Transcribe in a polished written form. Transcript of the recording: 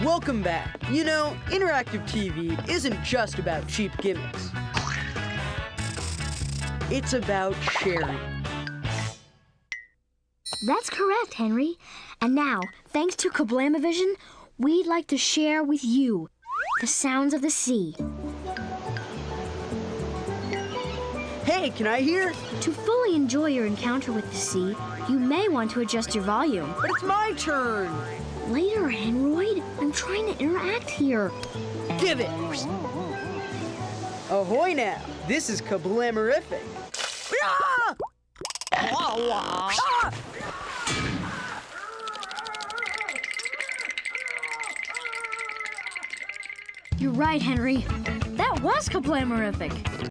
Welcome back. You know, interactive TV isn't just about cheap gimmicks. It's about sharing. That's correct, Henry. And now, thanks to Kablamavision, we'd like to share with you the sounds of the sea. Hey, can I hear? To fully enjoy your encounter with the sea, you may want to adjust your volume. But it's my turn. Later, Henroid. I'm trying to interact here. Give it. Ahoy now. This is Kablamerific. Ah! Ah! You're right, Henry. That was Kablamerific.